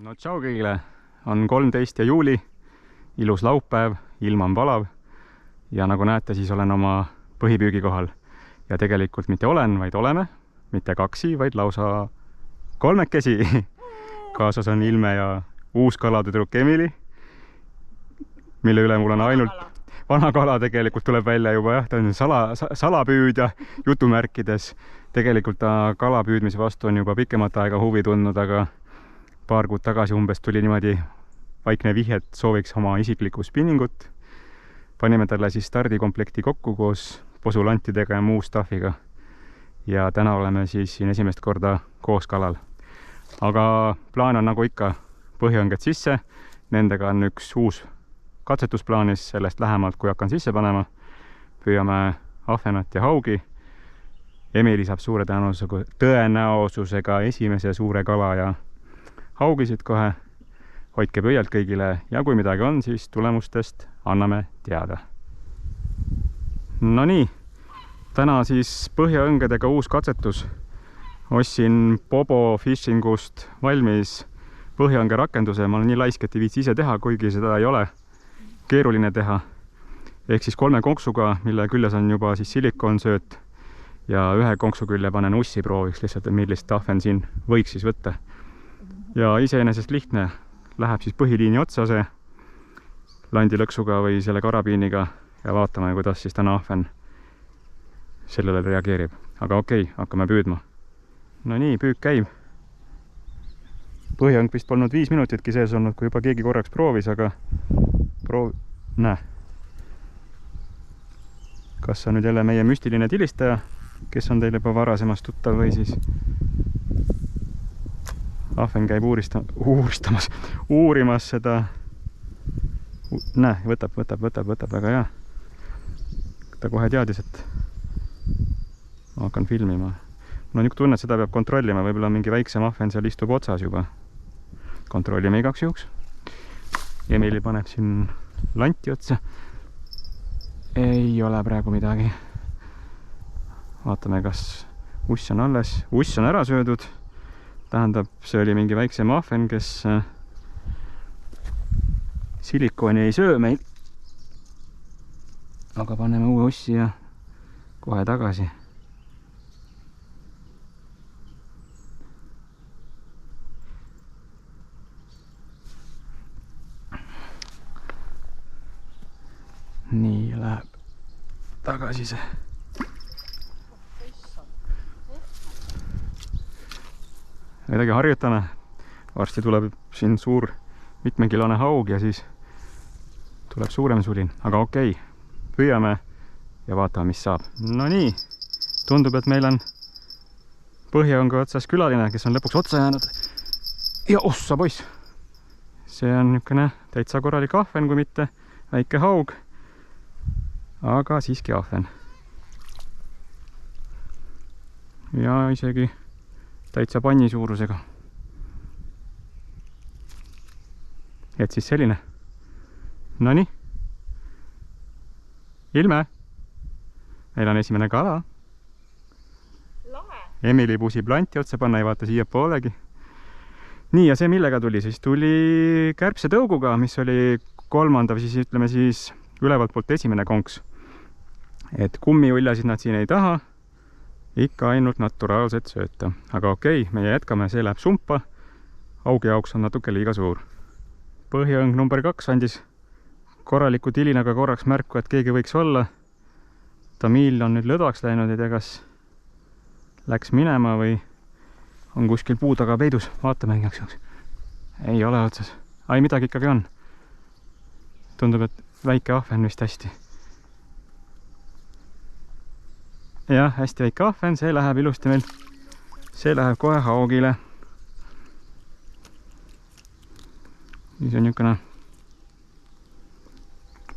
No tšau kõigile, on 13. juuli, ilus laupäev, ilm on palav ja nagu näete, siis olen oma põhipüügi kohal. Ja tegelikult mitte olen, vaid oleme, mitte kaksi, vaid lausa kolmekesi. Kaasas on Ilme ja uus kalatüdruk Emily, mille üle mul on ainult vana kala tegelikult tuleb välja juba jah, ta on salapüüdja jutumärkides. Tegelikult ta kalapüüdmise vastu on juba pikemat aega huvi tundnud, aga paar kuud tagasi umbes tuli niimoodi vaikne vihje, et sooviks oma isiklikku spinningut. Panime talle siis stardikomplekti kokku koos posulantidega ja muu staffiga. Ja täna oleme siis siin esimest korda koos kalal. Aga plaan on nagu ikka põhjaõnged sisse. Nendega on üks uus katsetusplaanis, sellest lähemalt kui hakkan sisse panema. Püüame ahvenat ja haugi. Emily saab suure tõenäosusega esimese suure kala ja haugisid kohe. Hoidke pöialt kõigile ja kui midagi on, siis tulemustest anname teada. No nii, täna siis põhjaõngedega uus katsetus. Ostsin Bobo Fishingust valmis põhjaõnge rakenduse. Ma olen nii laisk, et ei viitsi ise teha, kuigi seda ei ole keeruline teha. Ehk siis 3 konksuga, mille küljes on juba siis silikoonsööt ja 1 konksu külje panen ussi prooviks lihtsalt, et millist ahven siin võiks siis võtta. Ja iseenesest lihtne. Läheb siis põhiliini otsa see landilõksuga või selle karabiiniga ja vaatame, kuidas siis täna ahven sellele reageerib. Aga okei, hakkame püüdma. No nii, püük käib. Põhjaõng vist polnud 5 minutitki sees olnud, kui juba keegi korraks proovis, aga näe. Kas on nüüd jälle meie müstiline tilistaja, kes on teile juba varasemast tuttav või siis ahven käib uurimas seda. Näe, võtab väga hea. Ta kohe teadis, et ma hakkan filmima. Mul on niisugune tunne, et seda peab kontrollima. Võib-olla mingi väiksem ahven seal istub otsas juba. Kontrollime igaks juhuks. Emily paneb siin lanti otsa. Ei ole praegu midagi. Vaatame, kas uss on alles. Uss on ära söödud. Tähendab, see oli mingi väiksem ahven, kes silikooni ei söö meil. Aga paneme uue ussi ja kohe tagasi. Nii läheb tagasi see. Midagi harjutame. Varsti tuleb siin suur mitmekilone haug ja siis tuleb suurem sulin. Aga okei, püüame ja vaatame, mis saab. No nii, tundub, et meil on põhjaõnge otsas külaline, kes on lõpuks otsa jäänud. Ja ossa poiss! See on niisugune täitsa korralik ahven, kui mitte väike haug. Aga siiski ahven. Ja isegi täitsa panni suurusega. Et siis selline. Nonii. Ilme. Meil on esimene kala. Lahe. Emily pusib lanti otsa panna, ei vaata siia poolegi. Nii, ja see millega tuli? Siis tuli kärbsetõuguga, mis oli kolmandav, siis ütleme siis ülevalt poolt esimene konks. Et kummiuljasid nad siin ei taha. Ikka ainult naturaalset sööta. Aga okei, meie jätkame, see läheb sumpa. Augi jaoks on natuke liiga suur. Põhjaõng number 2 andis korraliku tilinaga korraks märku, et keegi võiks olla. Tamiil on nüüd lõdvaks läinud, ei tea, kas läks minema või on kuskil puu taga peidus. Vaatame igaks juhuks. Ei ole otsas. Ai, midagi ikkagi on. Tundub, et väike ahven vist hästi. Jah, hästi väike ahven, see läheb ilusti meil. See läheb kohe haugile. Siis on niisugune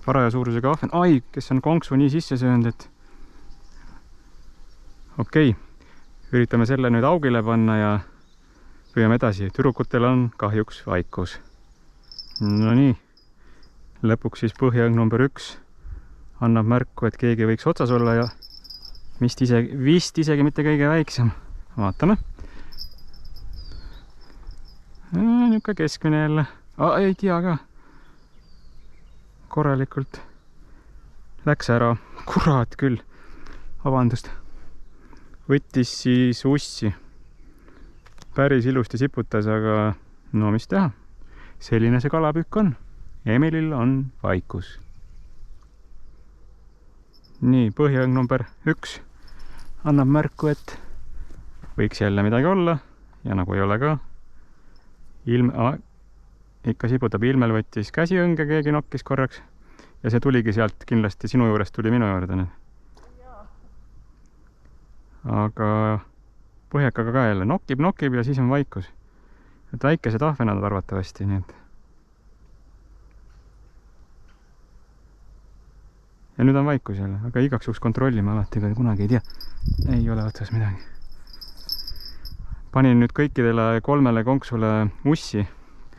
paraja suurusega ahven. Ai, kes on konksu nii sisse söönud, et okei, üritame selle nüüd haugile panna ja püüame edasi. Tüdrukutel on kahjuks vaikus. No nii, lõpuks siis põhjaõng number 1 annab märku, et keegi võiks otsas olla ja vist isegi mitte kõige väiksem. Vaatame. niisugune keskmine jälle. Ei tea ka. Korralikult läks ära. Kurat küll. Vabandust. Võttis siis ussi. Päris ilusti siputas, aga no mis teha. Selline see kalapükk on. Emilil on vaikus. Nii, põhjaõng number 1 annab märku, et võiks jälle midagi olla ja nagu ei ole ka. Ikka siputab, ilmel võttis käsiõnge, keegi nokkis korraks ja see tuligi sealt, kindlasti sinu juurest tuli minu juurde nüüd. Aga põhjakaga ka jälle nokib ja siis on vaikus. Et väikesed ahvenad arvatavasti, nii et. Ja nüüd on vaikus jälle, aga igaks juhuks kontrollime alati, aga kunagi ei tea. Ei ole otsas midagi. Panin nüüd kõikidele 3 konksule ussi.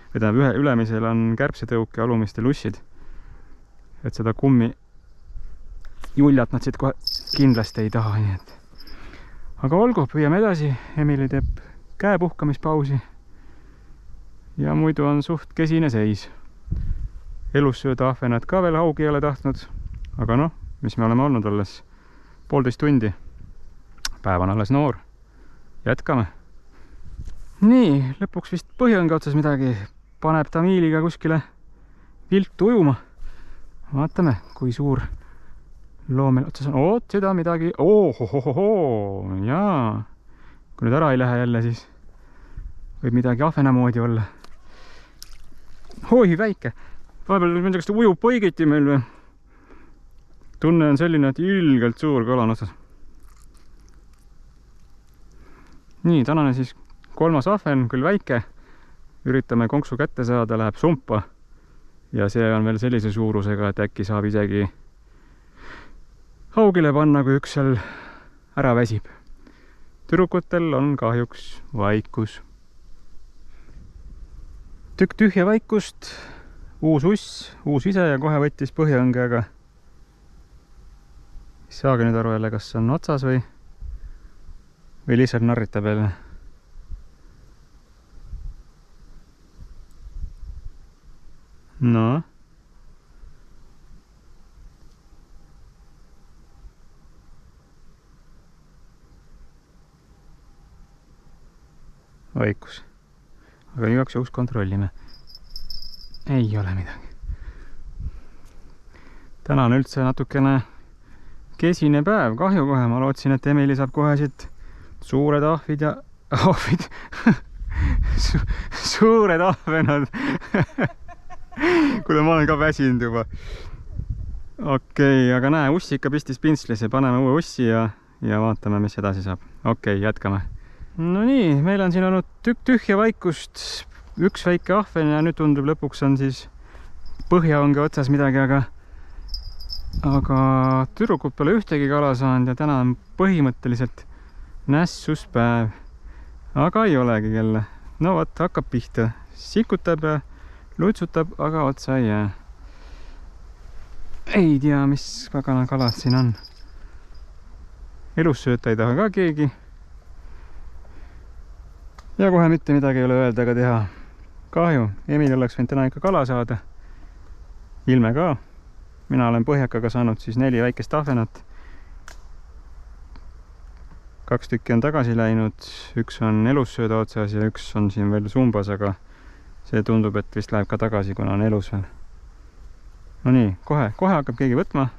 Või tähendab, ülemisel on kärbsetõuk ja alumistel ussid. Et seda kummi juljat nad siit kohe kindlasti ei taha, nii et. Aga olgu, püüame edasi. Emili teeb käepuhkamispausi. Ja muidu on suht kesine seis. Elussööda ahvenad ka veel haugi ei ole tahtnud. Aga noh, mis me oleme olnud alles 1,5 tundi. Päev on alles noor. Jätkame. Nii, lõpuks vist põhjaõnge otsas midagi. Paneb tamiiliga kuskile viltu ujuma. Vaatame, kui suur loom meil otsas on. Oot, seda midagi. Ohohohoho. Jaa. Kui nüüd ära ei lähe jälle, siis võib midagi ahvena moodi olla. Oi, väike. Vahepeal midagi, kas ta ujub põigiti meil või? Tunne on selline, et ilgelt suur kala on otsas. Nii, tänane siis 3. ahven, küll väike. Üritame konksu kätte saada, läheb sumpa. Ja see on veel sellise suurusega, et äkki saab isegi haugile panna, kui üks seal ära väsib. Tüdrukutel on kahjuks vaikus. Tükk tühja vaikust, uus uss, uus ise ja kohe võttis põhjaõnge, aga ei saagi nüüd aru jälle, kas on otsas või lihtsalt narritab jälle. No. Vaikus. Aga igaks juhuks kontrollime. Ei ole midagi. Täna on üldse natukene kesine päev, kahju kohe. Ma lootsin, et Emili saab kohe siit suured ahvid ja ahvid. Suured ahvenad. Kuule, ma olen ka väsinud juba. Okei, aga näe, ussi ikka pistis pintslisse. Paneme uue ussi ja vaatame, mis edasi saab. Okei, jätkame. No nii, meil on siin olnud tükk tühja vaikust, üks väike ahven ja nüüd tundub lõpuks on siis põhjaõnge otsas midagi, aga tüdrukud pole ühtegi kala saanud ja täna on põhimõtteliselt nässuspäev. Aga ei olegi jälle. No vot, hakkab pihta. Sikutab ja lutsutab, aga otsa ei jää. Ei tea, mis pagana kalad siin on. Elussööta ei taha ka keegi. Ja kohe mitte midagi ei ole öelda ega teha. Kahju, Emil oleks võinud täna ikka kala saada. Ilme ka. Mina olen põhjakaga saanud siis 4 väikest ahvenat. 2 tükki on tagasi läinud. Üks on elussööda otsas ja üks on siin veel sumbas, aga see tundub, et vist läheb ka tagasi, kuna on elus veel. No nii, kohe hakkab keegi võtma.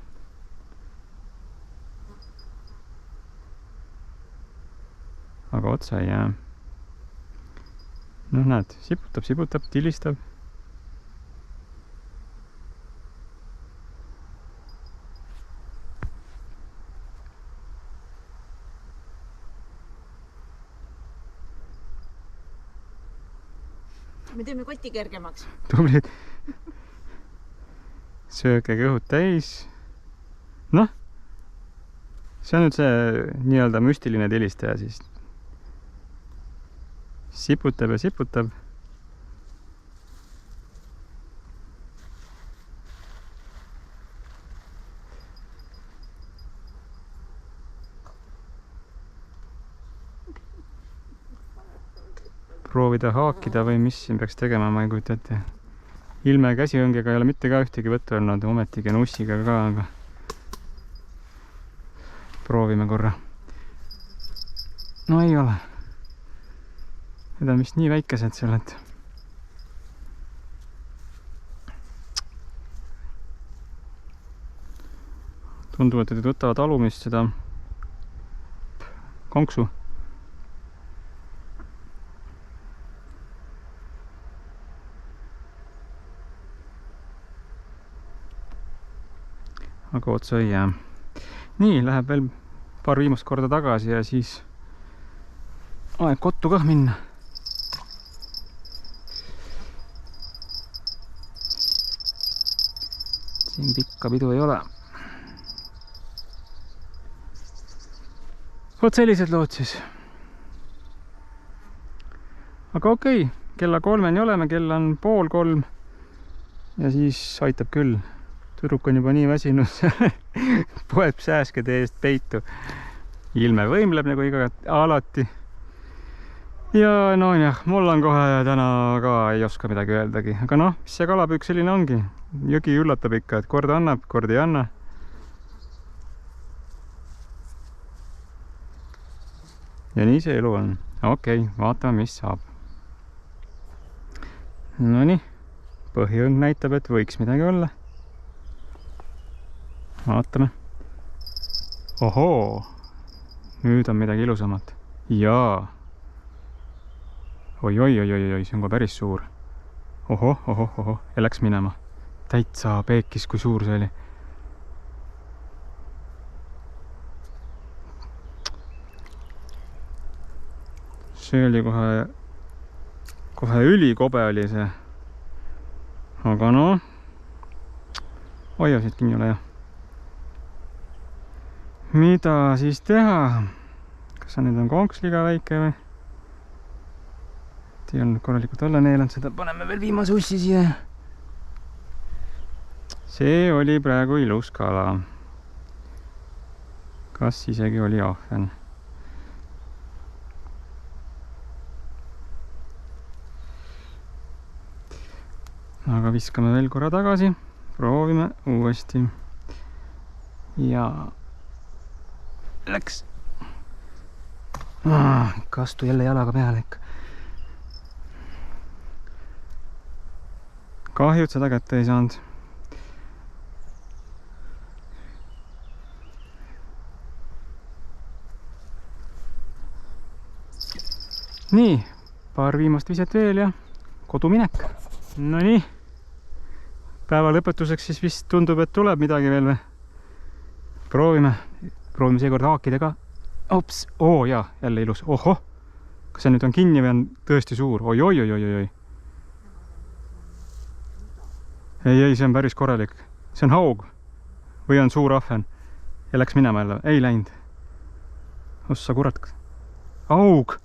Aga otsa ei jää. Noh, näed, siputab, tilistab. Me teeme koti kergemaks. Tublid. Sööge kõhud täis. Noh, see on nüüd see nii-öelda müstiline tilistaja siis. Siputab ja siputab. proovida haakida või mis siin peaks tegema, ma ei kujuta ette. Ilme käsiõngega ei ole mitte ka ühtegi võttu olnud, ometigi on ussiga ka, aga proovime korra. No ei ole. Need on vist nii väikesed seal, et tunduvad, et võtavad alumist seda konksu. Aga otsa ei jää. Nii, läheb veel paar viimast korda tagasi ja siis aeg kottu kah minna. Siin pikka pidu ei ole. Vot sellised lood siis. Aga okei, kella 3-ni oleme, kell on 2:30 ja siis aitab küll. Tüdruk on juba nii väsinud, poeb sääskede eest peitu. Ilme võimleb nagu iga alati. Ja no jah, mul on kohe täna ka ei oska midagi öeldagi. Aga noh, mis see kalapüük selline ongi. Jõgi üllatab ikka, et kord annab, kord ei anna. Ja nii see elu on. Okei, vaatame, mis saab. Nonii, põhiõng näitab, et võiks midagi olla. Vaatame. Ohoo, nüüd on midagi ilusamat. Jaa. Oi, see on ka päris suur. Ohoh, ja läks minema. Täitsa peekis, kui suur see oli. See oli kohe ülikobe oli see. Aga no, hoia siit kinni ole jah. Mida siis teha? Kas see nüüd on konks liiga väike või? Ei olnud korralikult alla neelanud seda. Paneme veel viimase ussi siia. See oli praegu ilus kala. Kas isegi oli ahven? Aga viskame veel korra tagasi. Proovime uuesti. Ja läks. Kastu jälle jalaga peale ikka. Kahju, et seda kätte ei saanud. Nii, paar viimast viset veel ja koduminek. No nii, päeva lõpetuseks siis vist tundub, et tuleb midagi veel või? Proovime seekord haakida ka. Ops, jaa, jälle ilus. Ohoh, kas see nüüd on kinni või on tõesti suur? Oi. Ei, see on päris korralik. See on haug või on suur ahven ja läks minema jälle. Ei läinud. Ossa kurat. Haug.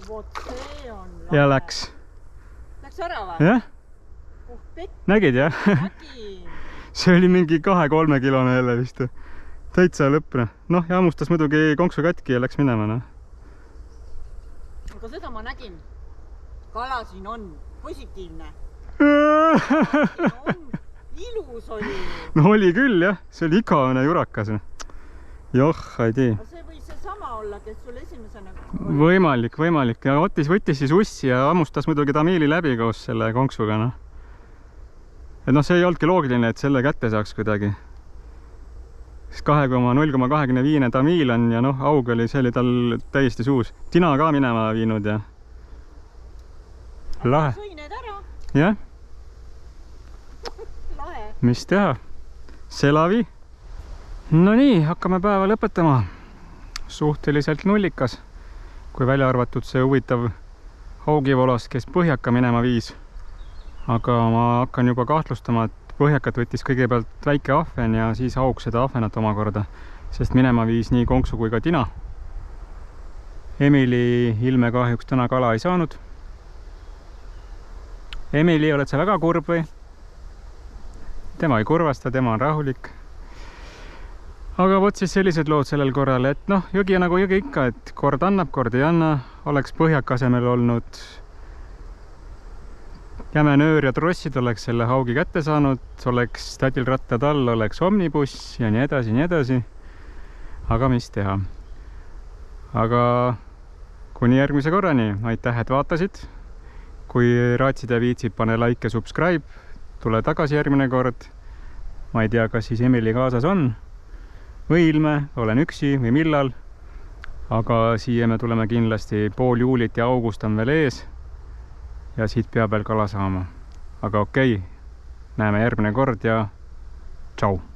Vot see on lahe. Ja läks. Läks ära või? Jah? Nägid jah? Nägin. See oli mingi 2-3 kilone jälle vist. Täitsa lõppne. Noh, ja hammustas muidugi konksu katki ja läks minema. No. Aga seda ma nägin. Kala siin on positiivne. On. Ilus oli. No oli küll jah. See oli igavene jurakas. Joh, ei tea. See võis seesama olla, kes sul esimesena Võimalik. Ja võttis siis ussi ja hammustas muidugi tamiili läbi koos selle konksuga. No. Et noh, see ei olnudki loogiline, et selle kätte saaks kuidagi. 0,25 tamiil on ja noh, haug oli, see oli tal täiesti suus. Tina ka minema viinud ja lahe. Sõi need ära. Jah. Lahe. Mis teha? Selavi. No nii, hakkame päeva lõpetama. Suhteliselt nullikas, kui välja arvatud see huvitav haugivolos, kes põhjaka minema viis. Aga ma hakkan juba kahtlustama, et põhjakat võttis kõigepealt väike ahven ja siis haug seda ahvenat omakorda, sest minema viis nii konksu kui ka tina. Emili ilme kahjuks täna kala ei saanud. Emili, oled sa väga kurb või? Tema ei kurvasta, tema on rahulik. aga vot siis sellised lood sellel korral, et noh, jõgi nagu jõgi ikka, et kord annab, kord ei anna. Oleks Põhjaka asemel olnud jämenöör ja trossid, oleks selle haugi kätte saanud, oleks tädilrattad all, oleks omnibuss ja nii edasi, nii edasi. Aga mis teha? Aga kuni järgmise korrani, aitäh, et vaatasid. Kui raatsid ja viitsid, pane like ja subscribe. Tule tagasi järgmine kord. Ma ei tea, kas siis Emily kaasas on või ilme, olen üksi või millal. Aga siia me tuleme kindlasti, pool juulit ja august on veel ees. Ja siit peab veel kala saama. Aga okei, näeme järgmine kord ja tšau!